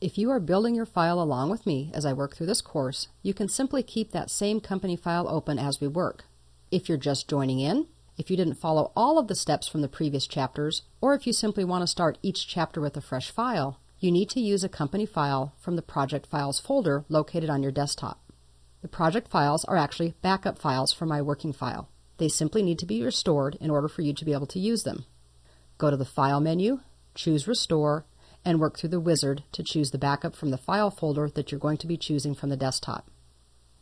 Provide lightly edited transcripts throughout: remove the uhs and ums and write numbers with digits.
If you are building your file along with me as I work through this course, you can simply keep that same company file open as we work. If you're just joining in, if you didn't follow all of the steps from the previous chapters, or if you simply want to start each chapter with a fresh file, you need to use a company file from the Project Files folder located on your desktop. The project files are actually backup files from my working file. They simply need to be restored in order for you to be able to use them. Go to the File menu, choose Restore, and work through the wizard to choose the backup from the file folder that you're going to be choosing from the desktop.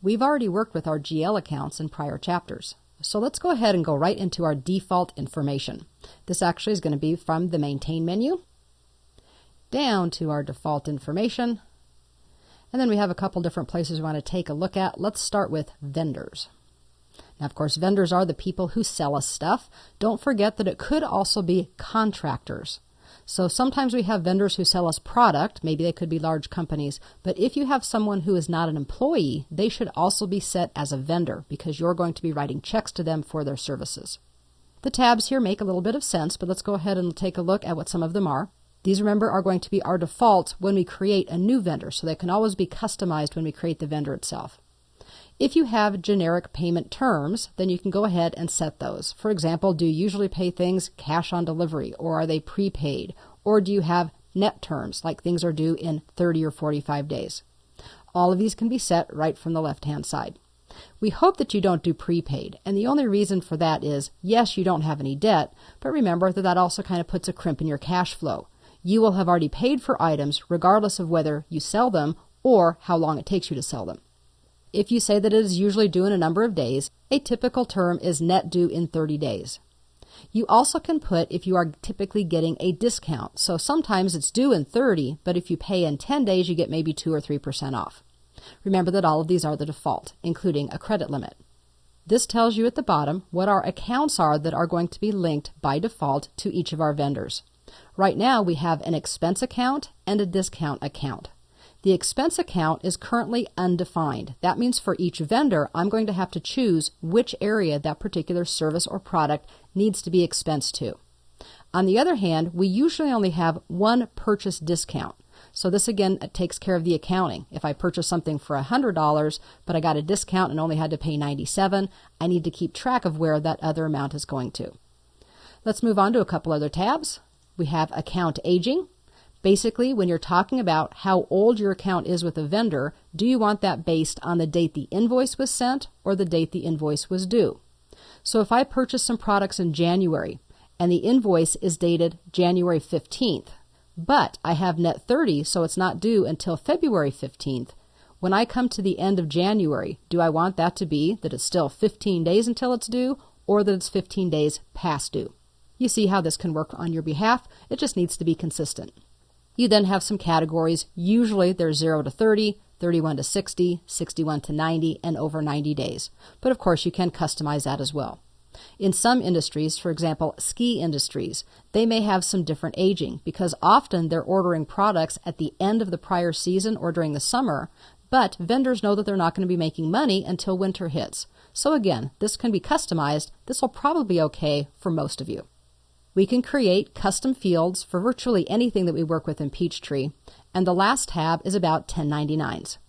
We've already worked with our GL accounts in prior chapters, so let's go ahead and go right into our default information. This actually is going to be from the Maintain menu, down to our default information, and then we have a couple different places we want to take a look at. Let's start with vendors. Now, of course, vendors are the people who sell us stuff. Don't forget that it could also be contractors. So sometimes we have vendors who sell us product, maybe they could be large companies, but if you have someone who is not an employee, they should also be set as a vendor because you're going to be writing checks to them for their services. The tabs here make a little bit of sense, but let's go ahead and take a look at what some of them are. These, remember, are going to be our default when we create a new vendor, so they can always be customized when we create the vendor itself. If you have generic payment terms, then you can go ahead and set those. For example, do you usually pay things cash on delivery, or are they prepaid? Or do you have net terms, like things are due in 30 or 45 days? All of these can be set right from the left-hand side. We hope that you don't do prepaid, and the only reason for that is, yes, you don't have any debt, but remember that that also kind of puts a crimp in your cash flow. You will have already paid for items regardless of whether you sell them or how long it takes you to sell them. If you say that it is usually due in a number of days, a typical term is net due in 30 days. You also can put if you are typically getting a discount. So sometimes it's due in 30, but if you pay in 10 days, you get maybe 2 or 3% off. Remember that all of these are the default, including a credit limit. This tells you at the bottom what our accounts are that are going to be linked by default to each of our vendors. Right now, we have an expense account and a discount account. The expense account is currently undefined. That means for each vendor, I'm going to have to choose which area that particular service or product needs to be expensed to. On the other hand, we usually only have one purchase discount. So this again takes care of the accounting. If I purchase something for $100, but I got a discount and only had to pay $97, I need to keep track of where that other amount is going to. Let's move on to a couple other tabs. We have account aging. Basically, when you're talking about how old your account is with a vendor, do you want that based on the date the invoice was sent or the date the invoice was due? So if I purchase some products in January and the invoice is dated January 15th, but I have net 30, so it's not due until February 15th, when I come to the end of January, do I want that to be that it's still 15 days until it's due or that it's 15 days past due? You see how this can work on your behalf. It just needs to be consistent. You then have some categories. Usually they're 0 to 30, 31 to 60, 61 to 90, and over 90 days. But of course you can customize that as well. In some industries, for example, ski industries, they may have some different aging because often they're ordering products at the end of the prior season or during the summer, but vendors know that they're not going to be making money until winter hits. So again, this can be customized. This will probably be okay for most of you. We can create custom fields for virtually anything that we work with in Peachtree, and the last tab is about 1099s.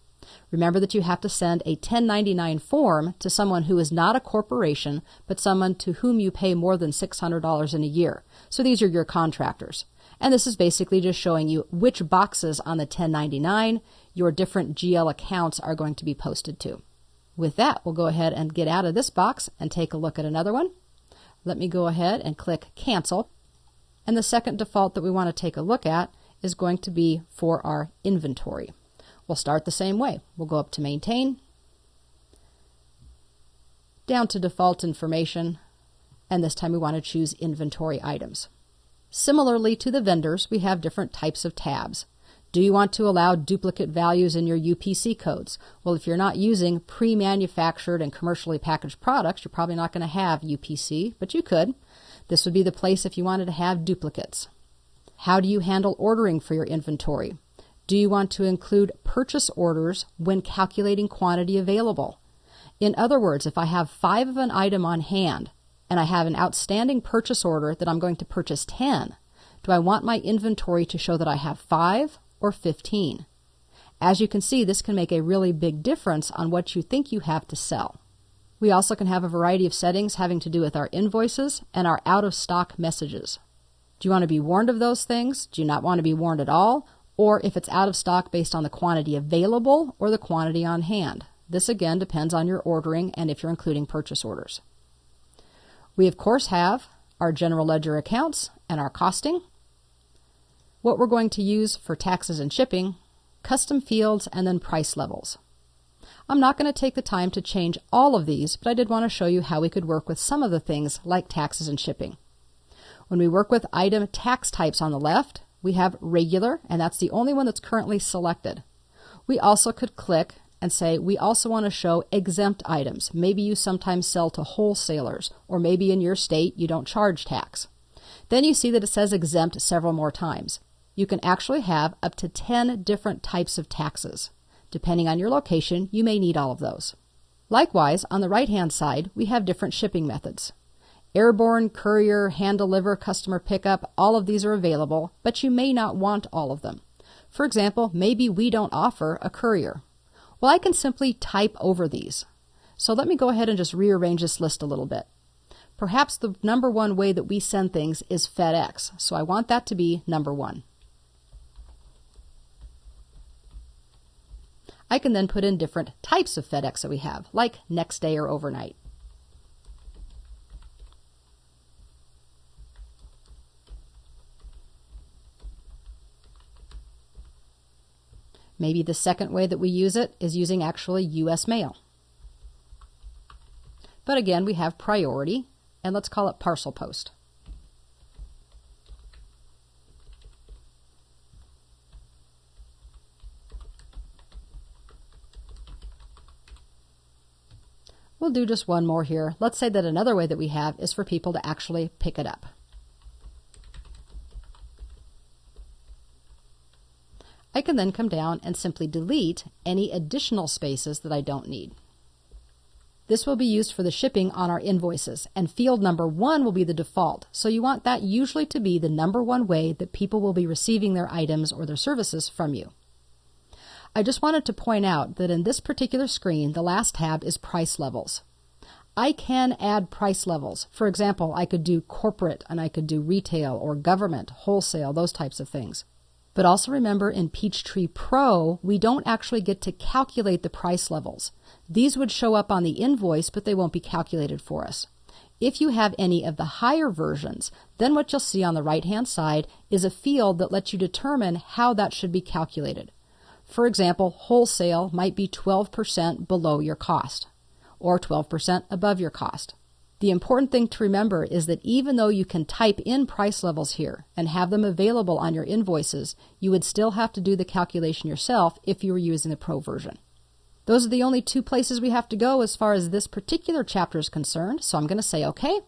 Remember that you have to send a 1099 form to someone who is not a corporation, but someone to whom you pay more than $600 in a year. So these are your contractors. And this is basically just showing you which boxes on the 1099 your different GL accounts are going to be posted to. With that, we'll go ahead and get out of this box and take a look at another one. Let me go ahead and click Cancel. And the second default that we want to take a look at is going to be for our inventory. We'll start the same way. We'll go up to Maintain, down to Default Information, and this time we want to choose Inventory Items. Similarly to the vendors, we have different types of tabs. Do you want to allow duplicate values in your UPC codes? Well, if you're not using pre-manufactured and commercially packaged products, you're probably not going to have UPC, but you could. This would be the place if you wanted to have duplicates. How do you handle ordering for your inventory? Do you want to include purchase orders when calculating quantity available? In other words, if I have 5 of an item on hand and I have an outstanding purchase order that I'm going to purchase 10, do I want my inventory to show that I have 5 or 15. As you can see, this can make a really big difference on what you think you have to sell. We also can have a variety of settings having to do with our invoices and our out-of-stock messages. Do you want to be warned of those things? Do you not want to be warned at all? Or if it's out of stock based on the quantity available or the quantity on hand. This again depends on your ordering and if you're including purchase orders. We of course have our general ledger accounts and our costing, what we're going to use for taxes and shipping, custom fields, and then price levels. I'm not going to take the time to change all of these, but I did want to show you how we could work with some of the things like taxes and shipping. When we work with item tax types on the left, we have regular, and that's the only one that's currently selected. We also could click and say we also want to show exempt items. Maybe you sometimes sell to wholesalers, or maybe in your state you don't charge tax. Then you see that it says exempt several more times. You can actually have up to 10 different types of taxes. Depending on your location, you may need all of those. Likewise, on the right-hand side, we have different shipping methods. Airborne, courier, hand deliver, customer pickup, all of these are available, but you may not want all of them. For example, maybe we don't offer a courier. Well, I can simply type over these. So let me go ahead and just rearrange this list a little bit. Perhaps the number one way that we send things is FedEx, so I want that to be number one. I can then put in different types of FedEx that we have, like next day or overnight. Maybe the second way that we use it is using actually U.S. mail. But again, we have priority, and let's call it parcel post. We'll do just one more here. Let's say that another way that we have is for people to actually pick it up. I can then come down and simply delete any additional spaces that I don't need. This will be used for the shipping on our invoices, and field number 1 will be the default, so you want that usually to be the number one way that people will be receiving their items or their services from you. I just wanted to point out that in this particular screen, the last tab is price levels. I can add price levels. For example, I could do corporate and I could do retail or government, wholesale, those types of things. But also remember in Peachtree Pro, we don't actually get to calculate the price levels. These would show up on the invoice, but they won't be calculated for us. If you have any of the higher versions, then what you'll see on the right-hand side is a field that lets you determine how that should be calculated. For example, wholesale might be 12% below your cost, or 12% above your cost. The important thing to remember is that even though you can type in price levels here and have them available on your invoices, you would still have to do the calculation yourself if you were using the Pro version. Those are the only two places we have to go as far as this particular chapter is concerned, so I'm going to say OK.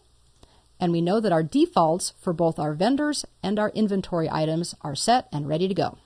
And we know that our defaults for both our vendors and our inventory items are set and ready to go.